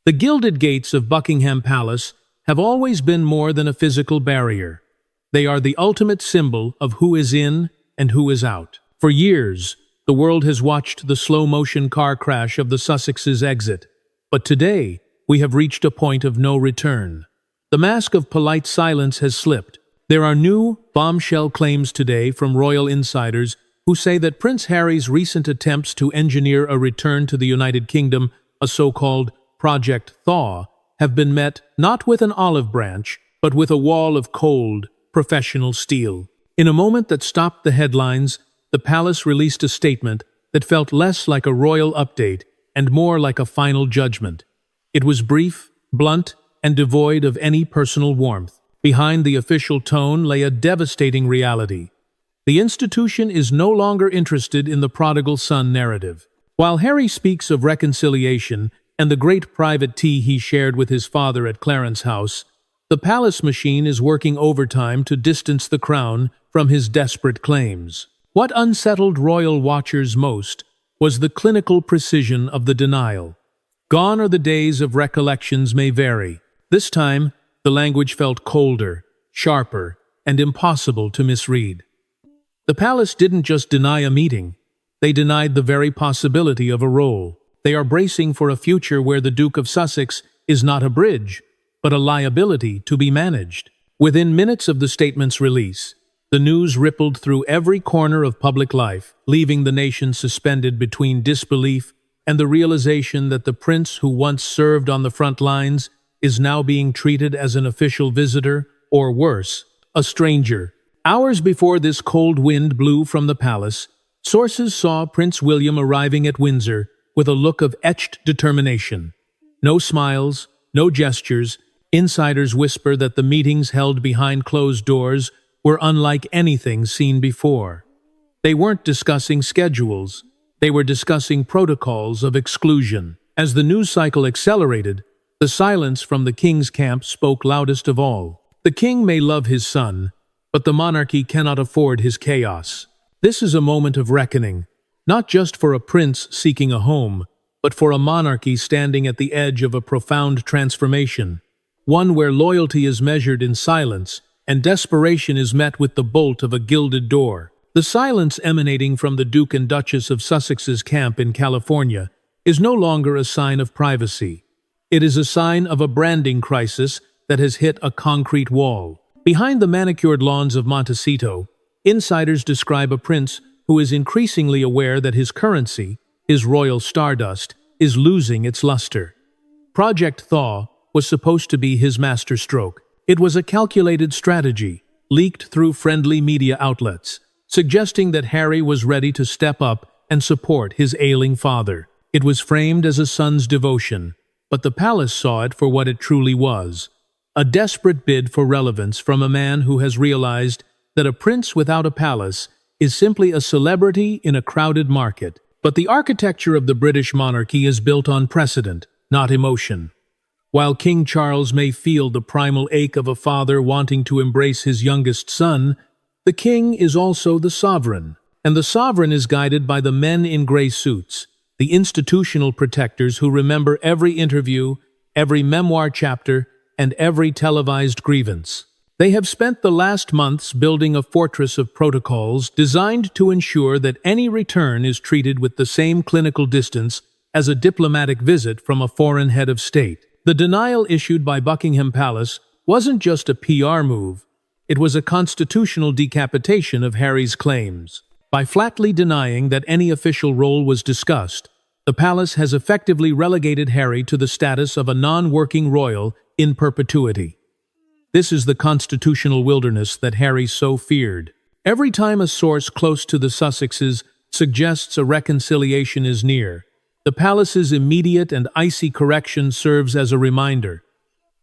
The gilded gates of Buckingham Palace have always been more than a physical barrier. They are the ultimate symbol of who is in and who is out. For years, the world has watched the slow-motion car crash of the Sussex's exit. But today, we have reached a point of no return. The mask of polite silence has slipped. There are new, bombshell claims today from royal insiders who say that Prince Harry's recent attempts to engineer a return to the United Kingdom, a so-called Project Thaw, have been met not with an olive branch, but with a wall of cold, professional steel. In a moment that stopped the headlines, the palace released a statement that felt less like a royal update and more like a final judgment. It was brief, blunt, and devoid of any personal warmth. Behind the official tone lay a devastating reality. The institution is no longer interested in the prodigal son narrative. While Harry speaks of reconciliation and the great private tea he shared with his father at Clarence House, the palace machine is working overtime to distance the crown from his desperate claims. What unsettled royal watchers most was the clinical precision of the denial. Gone are the days of recollections may vary. This time, the language felt colder, sharper, and impossible to misread. The palace didn't just deny a meeting, they denied the very possibility of a role. They are bracing for a future where the Duke of Sussex is not a bridge, but a liability to be managed. Within minutes of the statement's release, the news rippled through every corner of public life, leaving the nation suspended between disbelief and the realization that the prince who once served on the front lines is now being treated as an official visitor, or worse, a stranger. Hours before this cold wind blew from the palace, sources saw Prince William arriving at Windsor with a look of etched determination. No smiles, no gestures. Insiders whisper that the meetings held behind closed doors were unlike anything seen before. They weren't discussing schedules, they were discussing protocols of exclusion. As the news cycle accelerated, the silence from the king's camp spoke loudest of all. The king may love his son, but the monarchy cannot afford his chaos. This is a moment of reckoning, not just for a prince seeking a home, but for a monarchy standing at the edge of a profound transformation, one where loyalty is measured in silence and desperation is met with the bolt of a gilded door. The silence emanating from the Duke and Duchess of Sussex's camp in California is no longer a sign of privacy. It is a sign of a branding crisis that has hit a concrete wall. Behind the manicured lawns of Montecito, insiders describe a prince who is increasingly aware that his currency, his royal stardust, is losing its luster. Project Thaw was supposed to be his masterstroke. It was a calculated strategy, leaked through friendly media outlets, suggesting that Harry was ready to step up and support his ailing father. It was framed as a son's devotion, but the palace saw it for what it truly was, a desperate bid for relevance from a man who has realized that a prince without a palace is simply a celebrity in a crowded market. But the architecture of the British monarchy is built on precedent, not emotion. While King Charles may feel the primal ache of a father wanting to embrace his youngest son, the king is also the sovereign, and the sovereign is guided by the men in gray suits, the institutional protectors who remember every interview, every memoir chapter, and every televised grievance. They have spent the last months building a fortress of protocols designed to ensure that any return is treated with the same clinical distance as a diplomatic visit from a foreign head of state. The denial issued by Buckingham Palace wasn't just a PR move, it was a constitutional decapitation of Harry's claims. By flatly denying that any official role was discussed, the palace has effectively relegated Harry to the status of a non-working royal in perpetuity. This is the constitutional wilderness that Harry so feared. Every time a source close to the Sussexes suggests a reconciliation is near, the palace's immediate and icy correction serves as a reminder.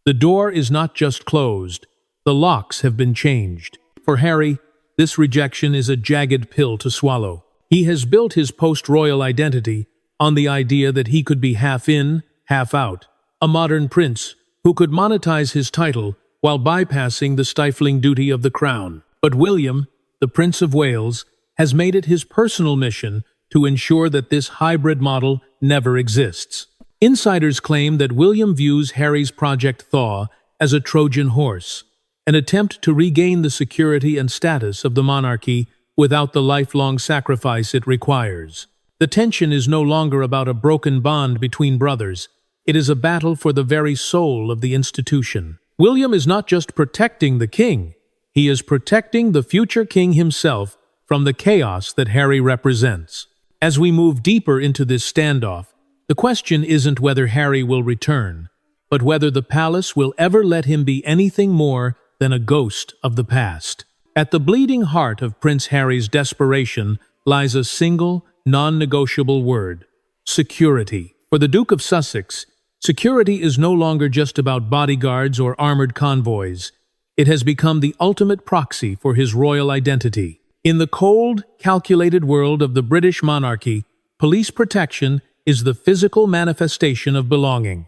The door is not just closed, the locks have been changed. For Harry, this rejection is a jagged pill to swallow. He has built his post-royal identity on the idea that he could be half in, half out, a modern prince who could monetize his title while bypassing the stifling duty of the crown. But William, the Prince of Wales, has made it his personal mission to ensure that this hybrid model never exists. Insiders claim that William views Harry's Project Thaw as a Trojan horse, an attempt to regain the security and status of the monarchy without the lifelong sacrifice it requires. The tension is no longer about a broken bond between brothers. It is a battle for the very soul of the institution. William is not just protecting the king, he is protecting the future king himself from the chaos that Harry represents. As we move deeper into this standoff, the question isn't whether Harry will return, but whether the palace will ever let him be anything more than a ghost of the past. At the bleeding heart of Prince Harry's desperation lies a single, non-negotiable word: security. For the Duke of Sussex, security is no longer just about bodyguards or armored convoys. It has become the ultimate proxy for his royal identity. In the cold, calculated world of the British monarchy, police protection is the physical manifestation of belonging.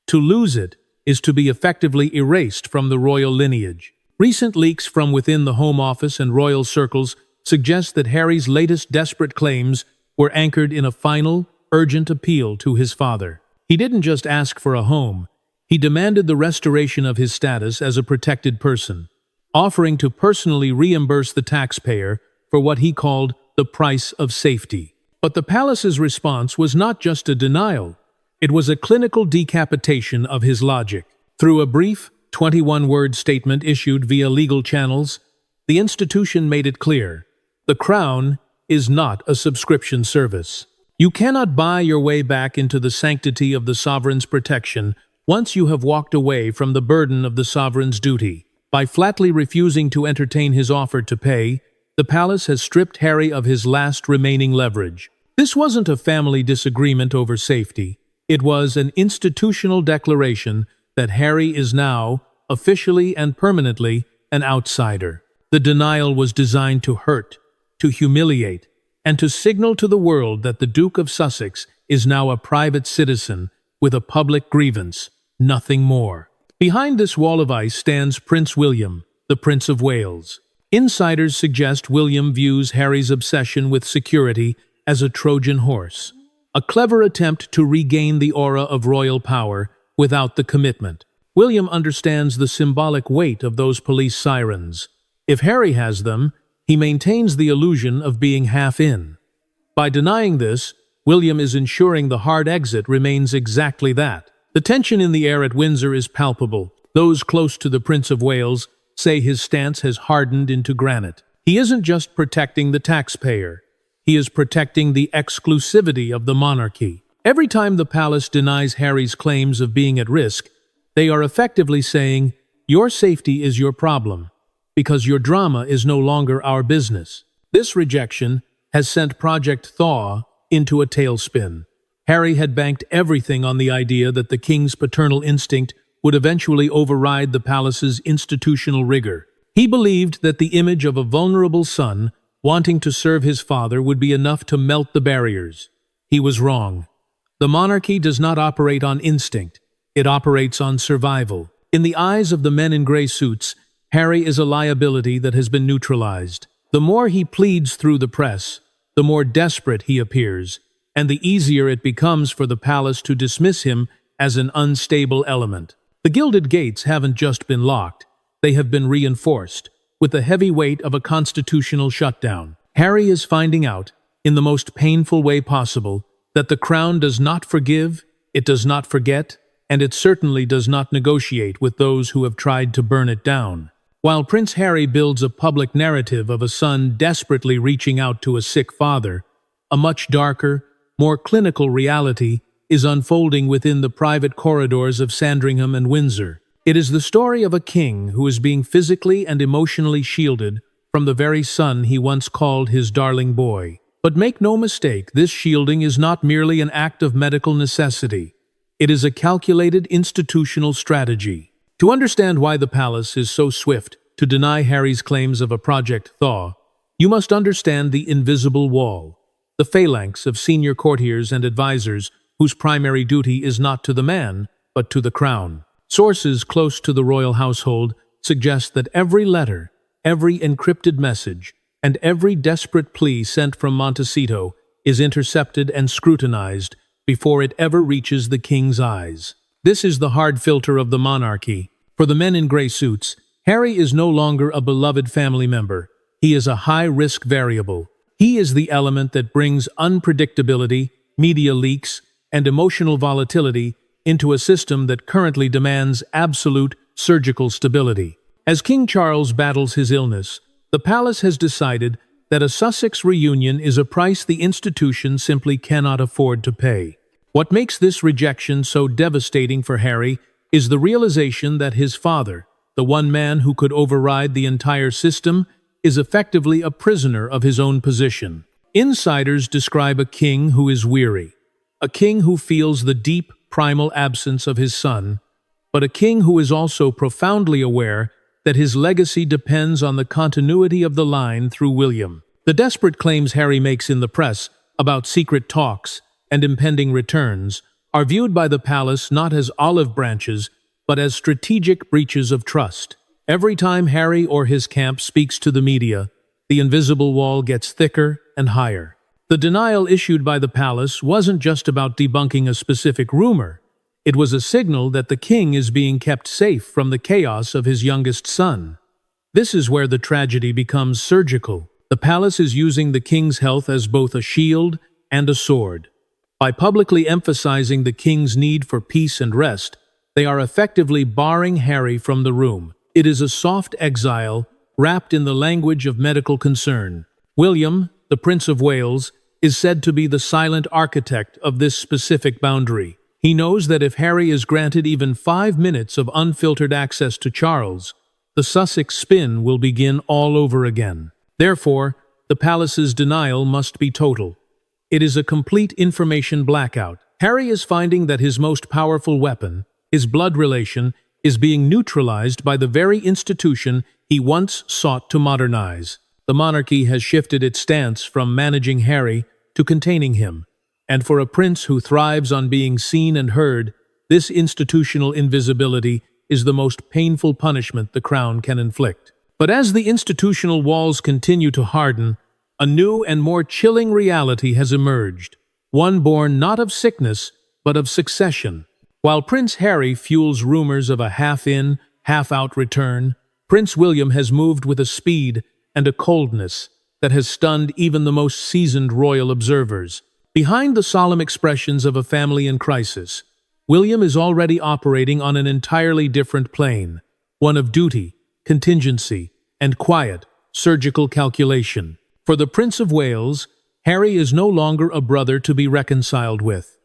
To lose it is to be effectively erased from the royal lineage. Recent leaks from within the Home Office and royal circles suggest that Harry's latest desperate claims were anchored in a final, urgent appeal to his father. He didn't just ask for a home, he demanded the restoration of his status as a protected person, offering to personally reimburse the taxpayer for what he called the price of safety. But the palace's response was not just a denial, it was a clinical decapitation of his logic. Through a brief, 21-word statement issued via legal channels, the institution made it clear: the crown is not a subscription service. You cannot buy your way back into the sanctity of the sovereign's protection once you have walked away from the burden of the sovereign's duty. By flatly refusing to entertain his offer to pay, the palace has stripped Harry of his last remaining leverage. This wasn't a family disagreement over safety. It was an institutional declaration that Harry is now, officially and permanently, an outsider. The denial was designed to hurt, to humiliate, and to signal to the world that the Duke of Sussex is now a private citizen with a public grievance, nothing more. Behind this wall of ice stands Prince William, the Prince of Wales. Insiders suggest William views Harry's obsession with security as a Trojan horse, a clever attempt to regain the aura of royal power without the commitment. William understands the symbolic weight of those police sirens. If Harry has them, he maintains the illusion of being half in. By denying this, William is ensuring the hard exit remains exactly that. The tension in the air at Windsor is palpable. Those close to the Prince of Wales say his stance has hardened into granite. He isn't just protecting the taxpayer. He is protecting the exclusivity of the monarchy. Every time the palace denies Harry's claims of being at risk, they are effectively saying, "Your safety is your problem, because your drama is no longer our business." This rejection has sent Project Thaw into a tailspin. Harry had banked everything on the idea that the king's paternal instinct would eventually override the palace's institutional rigor. He believed that the image of a vulnerable son wanting to serve his father would be enough to melt the barriers. He was wrong. The monarchy does not operate on instinct. It operates on survival. In the eyes of the men in gray suits, Harry is a liability that has been neutralized. The more he pleads through the press, the more desperate he appears, and the easier it becomes for the palace to dismiss him as an unstable element. The gilded gates haven't just been locked, they have been reinforced, with the heavy weight of a constitutional shutdown. Harry is finding out, in the most painful way possible, that the crown does not forgive, it does not forget, and it certainly does not negotiate with those who have tried to burn it down. While Prince Harry builds a public narrative of a son desperately reaching out to a sick father, a much darker, more clinical reality is unfolding within the private corridors of Sandringham and Windsor. It is the story of a king who is being physically and emotionally shielded from the very son he once called his darling boy. But make no mistake, this shielding is not merely an act of medical necessity. It is a calculated institutional strategy. To understand why the palace is so swift to deny Harry's claims of a Project Thaw, you must understand the invisible wall, the phalanx of senior courtiers and advisors whose primary duty is not to the man, but to the crown. Sources close to the royal household suggest that every letter, every encrypted message, and every desperate plea sent from Montecito is intercepted and scrutinized before it ever reaches the king's eyes. This is the hard filter of the monarchy. For the men in gray suits, Harry is no longer a beloved family member. He is a high-risk variable. He is the element that brings unpredictability, media leaks, and emotional volatility into a system that currently demands absolute surgical stability. As King Charles battles his illness, the palace has decided that a Sussex reunion is a price the institution simply cannot afford to pay. What makes this rejection so devastating for Harry is the realization that his father, the one man who could override the entire system, is effectively a prisoner of his own position. Insiders describe a king who is weary, a king who feels the deep, primal absence of his son, but a king who is also profoundly aware that his legacy depends on the continuity of the line through William. The desperate claims Harry makes in the press about secret talks and impending returns are viewed by the palace not as olive branches, but as strategic breaches of trust. Every time Harry or his camp speaks to the media, the invisible wall gets thicker and higher. The denial issued by the palace wasn't just about debunking a specific rumor. It was a signal that the king is being kept safe from the chaos of his youngest son. This is where the tragedy becomes surgical. The palace is using the king's health as both a shield and a sword. By publicly emphasizing the king's need for peace and rest, they are effectively barring Harry from the room. It is a soft exile wrapped in the language of medical concern. William, the Prince of Wales, is said to be the silent architect of this specific boundary. He knows that if Harry is granted even 5 minutes of unfiltered access to Charles, the Sussex spin will begin all over again. Therefore, the palace's denial must be total. It is a complete information blackout. Harry is finding that his most powerful weapon, his blood relation, is being neutralized by the very institution he once sought to modernize. The monarchy has shifted its stance from managing Harry to containing him. And for a prince who thrives on being seen and heard, this institutional invisibility is the most painful punishment the crown can inflict. But as the institutional walls continue to harden, a new and more chilling reality has emerged, one born not of sickness, but of succession. While Prince Harry fuels rumors of a half-in, half-out return, Prince William has moved with a speed and a coldness that has stunned even the most seasoned royal observers. Behind the solemn expressions of a family in crisis, William is already operating on an entirely different plane, one of duty, contingency, and quiet, surgical calculation. For the Prince of Wales, Harry is no longer a brother to be reconciled with.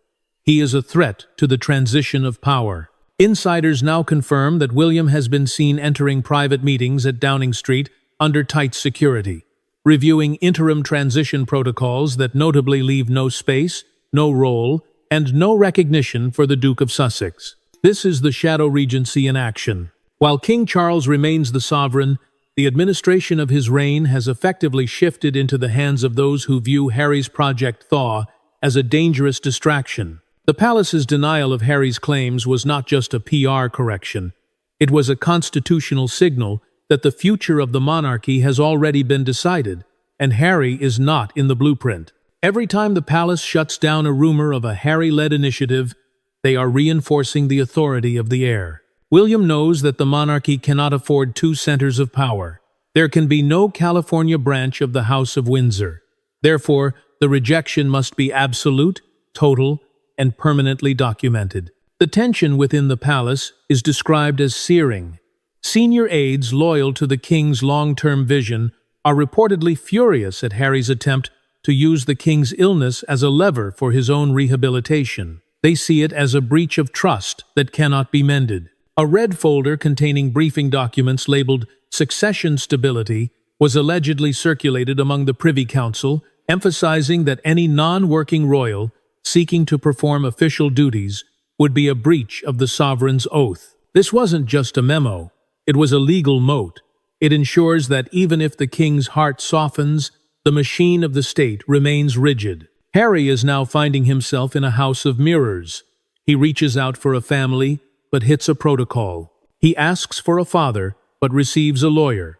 He is a threat to the transition of power. Insiders now confirm that William has been seen entering private meetings at Downing Street under tight security, reviewing interim transition protocols that notably leave no space, no role, and no recognition for the Duke of Sussex. This is the shadow regency in action. While King Charles remains the sovereign, the administration of his reign has effectively shifted into the hands of those who view Harry's Project Thaw as a dangerous distraction. The palace's denial of Harry's claims was not just a PR correction. It was a constitutional signal that the future of the monarchy has already been decided, and Harry is not in the blueprint. Every time the palace shuts down a rumor of a Harry-led initiative, they are reinforcing the authority of the heir. William knows that the monarchy cannot afford two centers of power. There can be no California branch of the House of Windsor. Therefore, the rejection must be absolute, total, and permanently documented. The tension within the palace is described as searing. Senior aides loyal to the king's long-term vision are reportedly furious at Harry's attempt to use the king's illness as a lever for his own rehabilitation. They see it as a breach of trust that cannot be mended. A red folder containing briefing documents labeled Succession Stability was allegedly circulated among the Privy Council, emphasizing that any non-working royal seeking to perform official duties would be a breach of the sovereign's oath. This wasn't just a memo. It was a legal moat. It ensures that even if the king's heart softens, the machine of the state remains rigid. Harry is now finding himself in a house of mirrors. He reaches out for a family, but hits a protocol. He asks for a father, but receives a lawyer.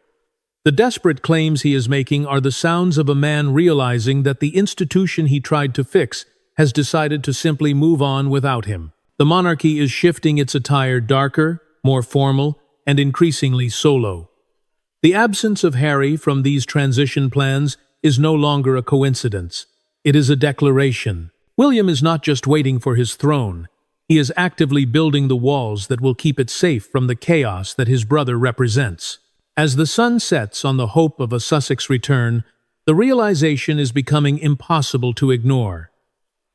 The desperate claims he is making are the sounds of a man realizing that the institution he tried to fix has decided to simply move on without him. The monarchy is shifting its attire darker, more formal, and increasingly solo. The absence of Harry from these transition plans is no longer a coincidence. It is a declaration. William is not just waiting for his throne. He is actively building the walls that will keep it safe from the chaos that his brother represents. As the sun sets on the hope of a Sussex return, the realization is becoming impossible to ignore.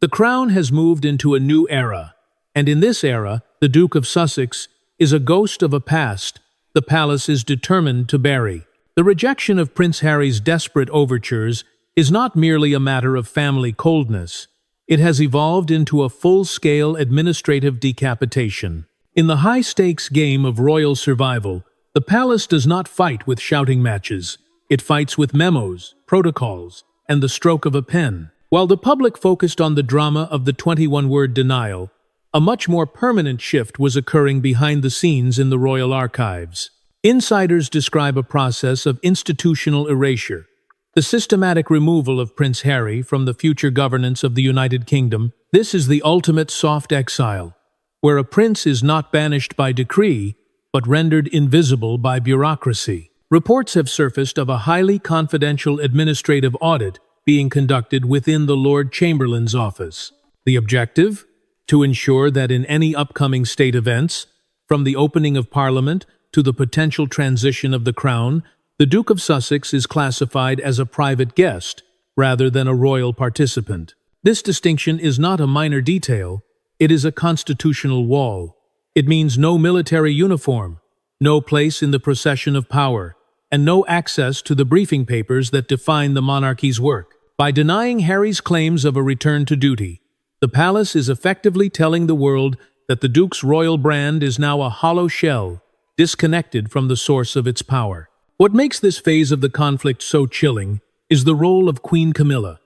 The crown has moved into a new era, and in this era, the Duke of Sussex is a ghost of a past the palace is determined to bury. The rejection of Prince Harry's desperate overtures is not merely a matter of family coldness. It has evolved into a full-scale administrative decapitation. In the high-stakes game of royal survival, the palace does not fight with shouting matches. It fights with memos, protocols, and the stroke of a pen. While the public focused on the drama of the 21-word denial, a much more permanent shift was occurring behind the scenes in the royal archives. Insiders describe a process of institutional erasure, the systematic removal of Prince Harry from the future governance of the United Kingdom. This is the ultimate soft exile, where a prince is not banished by decree, but rendered invisible by bureaucracy. Reports have surfaced of a highly confidential administrative audit being conducted within the Lord Chamberlain's office. The objective? To ensure that in any upcoming state events, from the opening of Parliament to the potential transition of the crown, the Duke of Sussex is classified as a private guest rather than a royal participant. This distinction is not a minor detail, it is a constitutional wall. It means no military uniform, no place in the procession of power, and no access to the briefing papers that define the monarchy's work. By denying Harry's claims of a return to duty, the palace is effectively telling the world that the Duke's royal brand is now a hollow shell, disconnected from the source of its power. What makes this phase of the conflict so chilling is the role of Queen Camilla.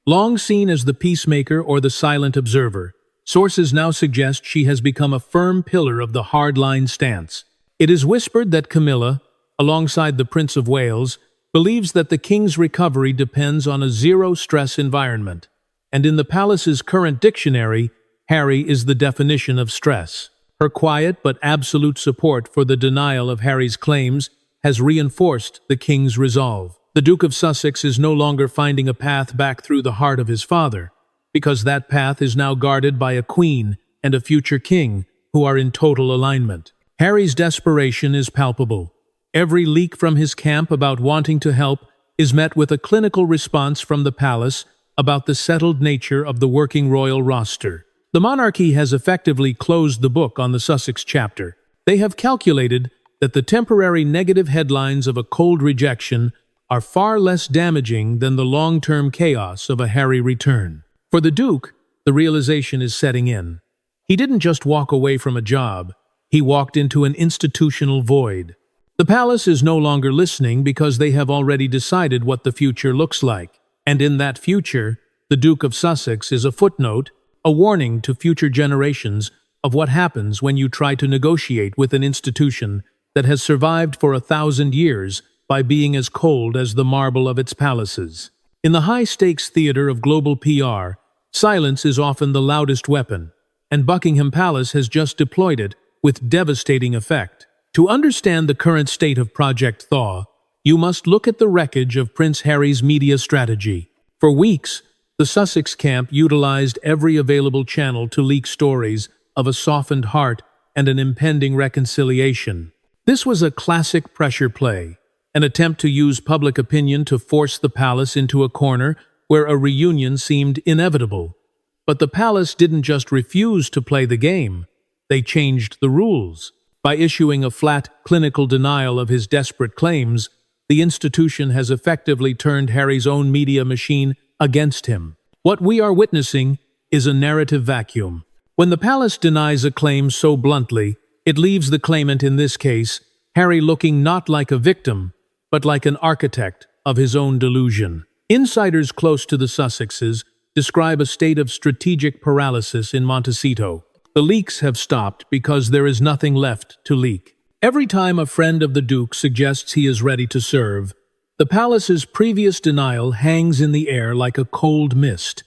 Long seen as the peacemaker or the silent observer, sources now suggest she has become a firm pillar of the hardline stance. It is whispered that Camilla, alongside the Prince of Wales, believes that the king's recovery depends on a zero-stress environment. And in the palace's current dictionary, Harry is the definition of stress. Her quiet but absolute support for the denial of Harry's claims has reinforced the king's resolve. The Duke of Sussex is no longer finding a path back through the heart of his father, because that path is now guarded by a queen and a future king who are in total alignment. Harry's desperation is palpable. Every leak from his camp about wanting to help is met with a clinical response from the palace about the settled nature of the working royal roster. The monarchy has effectively closed the book on the Sussex chapter. They have calculated that the temporary negative headlines of a cold rejection are far less damaging than the long-term chaos of a Harry return. For the Duke, the realization is setting in. He didn't just walk away from a job, he walked into an institutional void. The palace is no longer listening because they have already decided what the future looks like. And in that future, the Duke of Sussex is a footnote, a warning to future generations of what happens when you try to negotiate with an institution that has survived for 1,000 years by being as cold as the marble of its palaces. In the high-stakes theater of global PR, silence is often the loudest weapon, and Buckingham Palace has just deployed it with devastating effect. To understand the current state of Project Thaw, you must look at the wreckage of Prince Harry's media strategy. For weeks, the Sussex camp utilized every available channel to leak stories of a softened heart and an impending reconciliation. This was a classic pressure play, an attempt to use public opinion to force the palace into a corner where a reunion seemed inevitable. But the palace didn't just refuse to play the game, they changed the rules. By issuing a flat, clinical denial of his desperate claims, the institution has effectively turned Harry's own media machine against him. What we are witnessing is a narrative vacuum. When the palace denies a claim so bluntly, it leaves the claimant, in this case, Harry, looking not like a victim, but like an architect of his own delusion. Insiders close to the Sussexes describe a state of strategic paralysis in Montecito. The leaks have stopped because there is nothing left to leak. Every time a friend of the Duke suggests he is ready to serve, the palace's previous denial hangs in the air like a cold mist,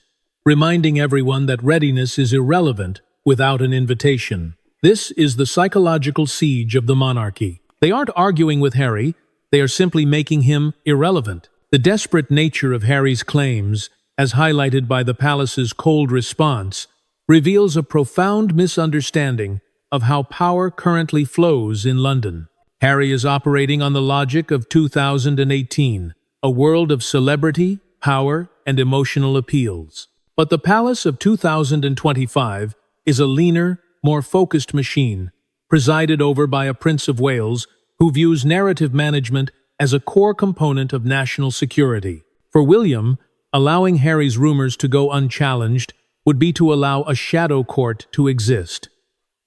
reminding everyone that readiness is irrelevant without an invitation. This is the psychological siege of the monarchy. They aren't arguing with Harry, they are simply making him irrelevant. The desperate nature of Harry's claims, as highlighted by the palace's cold response, reveals a profound misunderstanding of how power currently flows in London. Harry is operating on the logic of 2018, a world of celebrity, power, and emotional appeals. But the palace of 2025 is a leaner, more focused machine, presided over by a Prince of Wales who views narrative management as a core component of national security. For William, allowing Harry's rumors to go unchallenged would be to allow a shadow court to exist.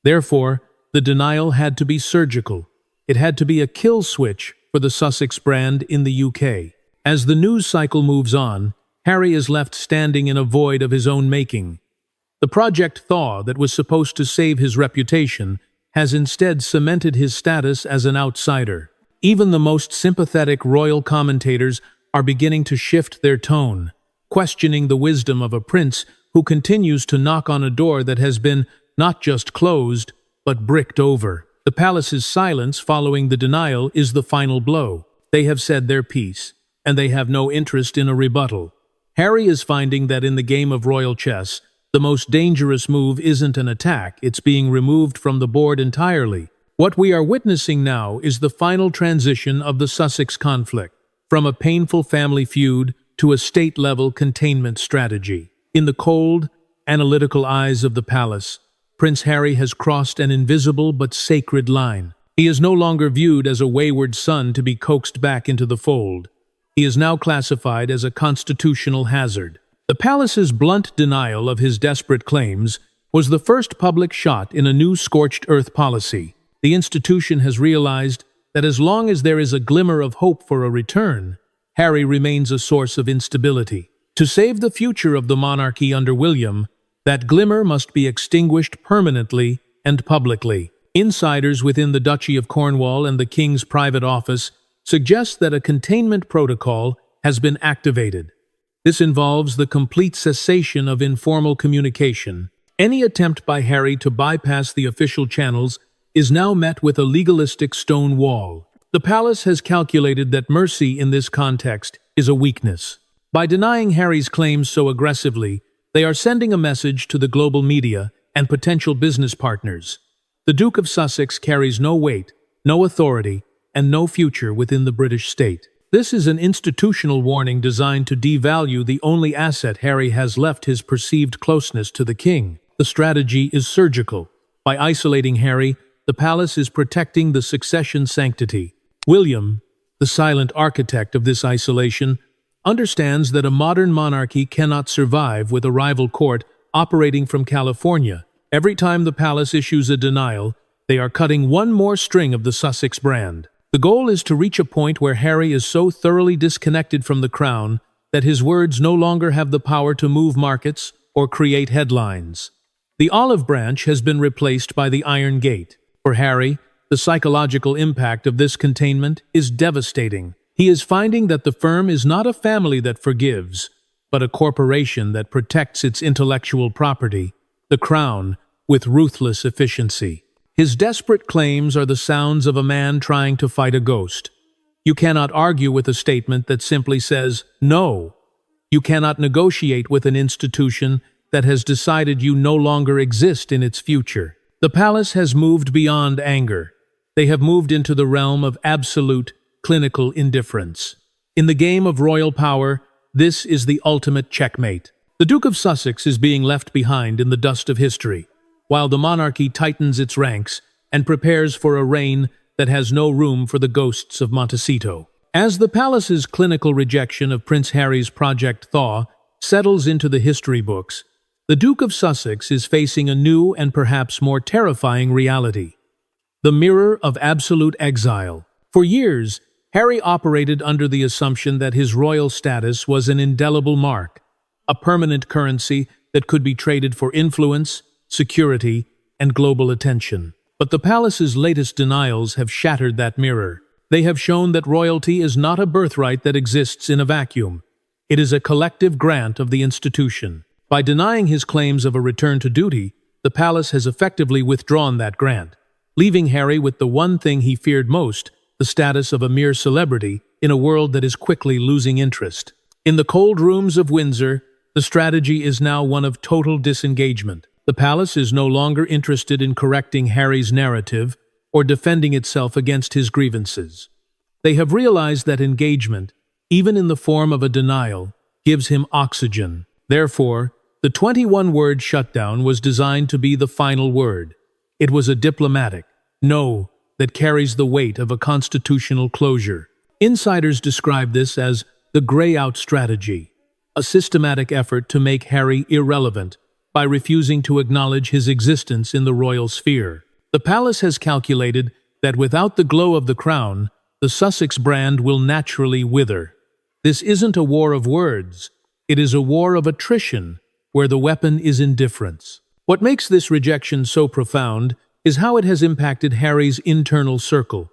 Therefore, the denial had to be surgical. It had to be a kill switch for the Sussex brand in the UK. As the news cycle moves on, Harry is left standing in a void of his own making. The Project Thaw that was supposed to save his reputation has instead cemented his status as an outsider. Even the most sympathetic royal commentators are beginning to shift their tone, questioning the wisdom of a prince who continues to knock on a door that has been not just closed, but bricked over. The palace's silence following the denial is the final blow. They have said their piece, and they have no interest in a rebuttal. Harry is finding that in the game of royal chess, the most dangerous move isn't an attack, it's being removed from the board entirely. What we are witnessing now is the final transition of the Sussex conflict, from a painful family feud to a state-level containment strategy. In the cold, analytical eyes of the palace, Prince Harry has crossed an invisible but sacred line. He is no longer viewed as a wayward son to be coaxed back into the fold. He is now classified as a constitutional hazard. The palace's blunt denial of his desperate claims was the first public shot in a new scorched earth policy. The institution has realized that as long as there is a glimmer of hope for a return, Harry remains a source of instability. To save the future of the monarchy under William, that glimmer must be extinguished permanently and publicly. Insiders within the Duchy of Cornwall and the King's private office suggest that a containment protocol has been activated. This involves the complete cessation of informal communication. Any attempt by Harry to bypass the official channels is now met with a legalistic stone wall. The palace has calculated that mercy in this context is a weakness. By denying Harry's claims so aggressively, they are sending a message to the global media and potential business partners. The Duke of Sussex carries no weight, no authority, and no future within the British state. This is an institutional warning designed to devalue the only asset Harry has left: his perceived closeness to the king. The strategy is surgical. By isolating Harry, the palace is protecting the succession sanctity. William, the silent architect of this isolation, understands that a modern monarchy cannot survive with a rival court operating from California. Every time the palace issues a denial, they are cutting one more string of the Sussex brand. The goal is to reach a point where Harry is so thoroughly disconnected from the crown that his words no longer have the power to move markets or create headlines. The olive branch has been replaced by the iron gate. For Harry, the psychological impact of this containment is devastating. He is finding that the firm is not a family that forgives, but a corporation that protects its intellectual property, the crown, with ruthless efficiency. His desperate claims are the sounds of a man trying to fight a ghost. You cannot argue with a statement that simply says no. You cannot negotiate with an institution that has decided you no longer exist in its future. The palace has moved beyond anger. They have moved into the realm of absolute, clinical indifference. In the game of royal power, this is the ultimate checkmate. The Duke of Sussex is being left behind in the dust of history, while the monarchy tightens its ranks and prepares for a reign that has no room for the ghosts of Montecito. As the palace's clinical rejection of Prince Harry's Project Thaw settles into the history books, the Duke of Sussex is facing a new and perhaps more terrifying reality: the mirror of absolute exile. For years, Harry operated under the assumption that his royal status was an indelible mark, a permanent currency that could be traded for influence, security, and global attention. But the palace's latest denials have shattered that mirror. They have shown that royalty is not a birthright that exists in a vacuum. It is a collective grant of the institution. By denying his claims of a return to duty, the palace has effectively withdrawn that grant, leaving Harry with the one thing he feared most, the status of a mere celebrity in a world that is quickly losing interest. In the cold rooms of Windsor, the strategy is now one of total disengagement. The palace is no longer interested in correcting Harry's narrative or defending itself against his grievances. They have realized that engagement, even in the form of a denial, gives him oxygen. Therefore, the 21-word shutdown was designed to be the final word. It was a diplomatic no that carries the weight of a constitutional closure. Insiders describe this as the grey-out strategy, a systematic effort to make Harry irrelevant by refusing to acknowledge his existence in the royal sphere. The palace has calculated that without the glow of the crown, the Sussex brand will naturally wither. This isn't a war of words, it is a war of attrition, where the weapon is indifference. What makes this rejection so profound is how it has impacted Harry's internal circle.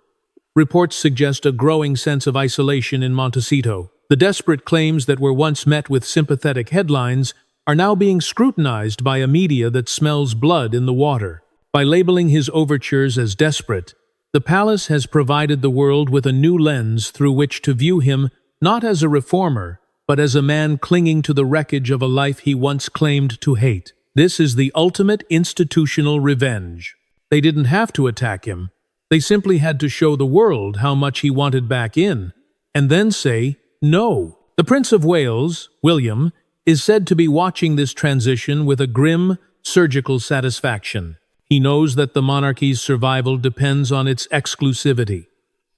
Reports suggest a growing sense of isolation in Montecito. The desperate claims that were once met with sympathetic headlines are now being scrutinized by a media that smells blood in the water. By labeling his overtures as desperate, the palace has provided the world with a new lens through which to view him not as a reformer, but as a man clinging to the wreckage of a life he once claimed to hate. This is the ultimate institutional revenge. They didn't have to attack him. They simply had to show the world how much he wanted back in, and then say no. The Prince of Wales, William, is said to be watching this transition with a grim, surgical satisfaction. He knows that the monarchy's survival depends on its exclusivity.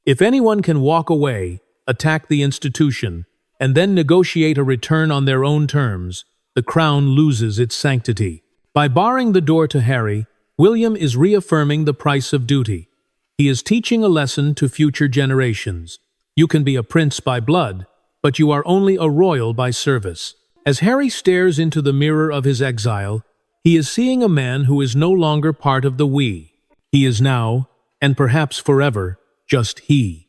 If anyone can walk away, attack the institution, and then negotiate a return on their own terms, the crown loses its sanctity. By barring the door to Harry, William is reaffirming the price of duty. He is teaching a lesson to future generations. You can be a prince by blood, but you are only a royal by service. As Harry stares into the mirror of his exile, he is seeing a man who is no longer part of the we. He is now, and perhaps forever, just he.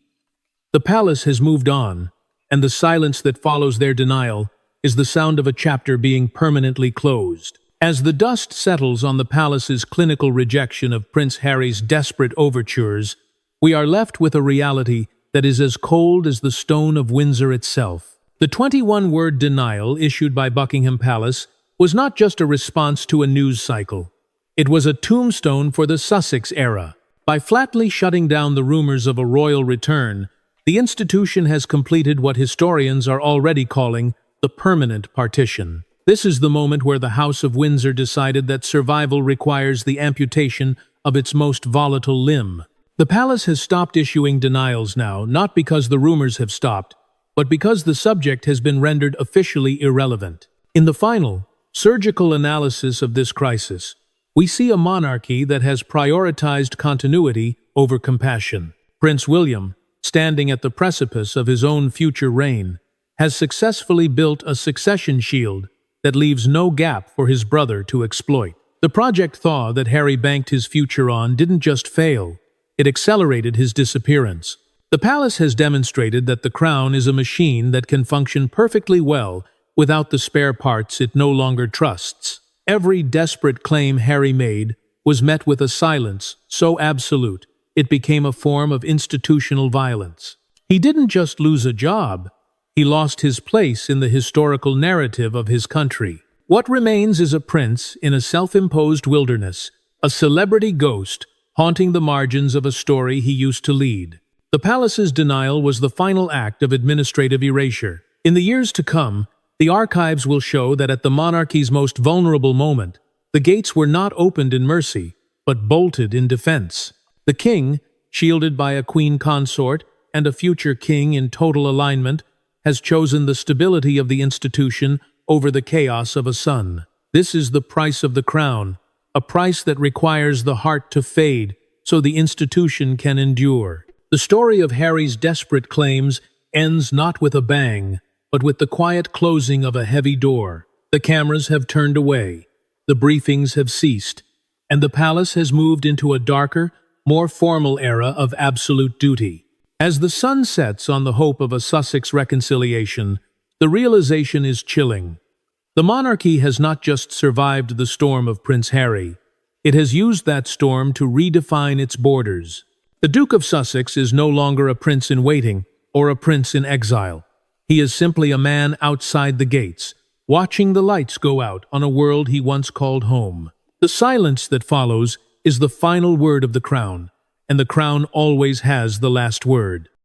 The palace has moved on, and the silence that follows their denial is the sound of a chapter being permanently closed. As the dust settles on the palace's clinical rejection of Prince Harry's desperate overtures, we are left with a reality that is as cold as the stone of Windsor itself. The 21-word denial issued by Buckingham Palace was not just a response to a news cycle. It was a tombstone for the Sussex era. By flatly shutting down the rumors of a royal return, the institution has completed what historians are already calling the permanent partition. This is the moment where the House of Windsor decided that survival requires the amputation of its most volatile limb. The palace has stopped issuing denials now, not because the rumors have stopped, but because the subject has been rendered officially irrelevant. In the final, surgical analysis of this crisis, we see a monarchy that has prioritized continuity over compassion. Prince William, standing at the precipice of his own future reign, has successfully built a succession shield that leaves no gap for his brother to exploit. The Project Thaw that Harry banked his future on didn't just fail, it accelerated his disappearance. The palace has demonstrated that the crown is a machine that can function perfectly well without the spare parts it no longer trusts. Every desperate claim Harry made was met with a silence so absolute it became a form of institutional violence. He didn't just lose a job, he lost his place in the historical narrative of his country. What remains is a prince in a self-imposed wilderness, a celebrity ghost haunting the margins of a story he used to lead. The palace's denial was the final act of administrative erasure. In the years to come, the archives will show that at the monarchy's most vulnerable moment, the gates were not opened in mercy, but bolted in defense. The king, shielded by a queen consort and a future king in total alignment, has chosen the stability of the institution over the chaos of a son. This is the price of the crown, a price that requires the heart to fade so the institution can endure. The story of Harry's desperate claims ends not with a bang, but with the quiet closing of a heavy door. The cameras have turned away, the briefings have ceased, and the palace has moved into a darker, more formal era of absolute duty. As the sun sets on the hope of a Sussex reconciliation, the realization is chilling. The monarchy has not just survived the storm of Prince Harry, it has used that storm to redefine its borders. The Duke of Sussex is no longer a prince in waiting or a prince in exile. He is simply a man outside the gates, watching the lights go out on a world he once called home. The silence that follows is the final word of the crown, and the crown always has the last word.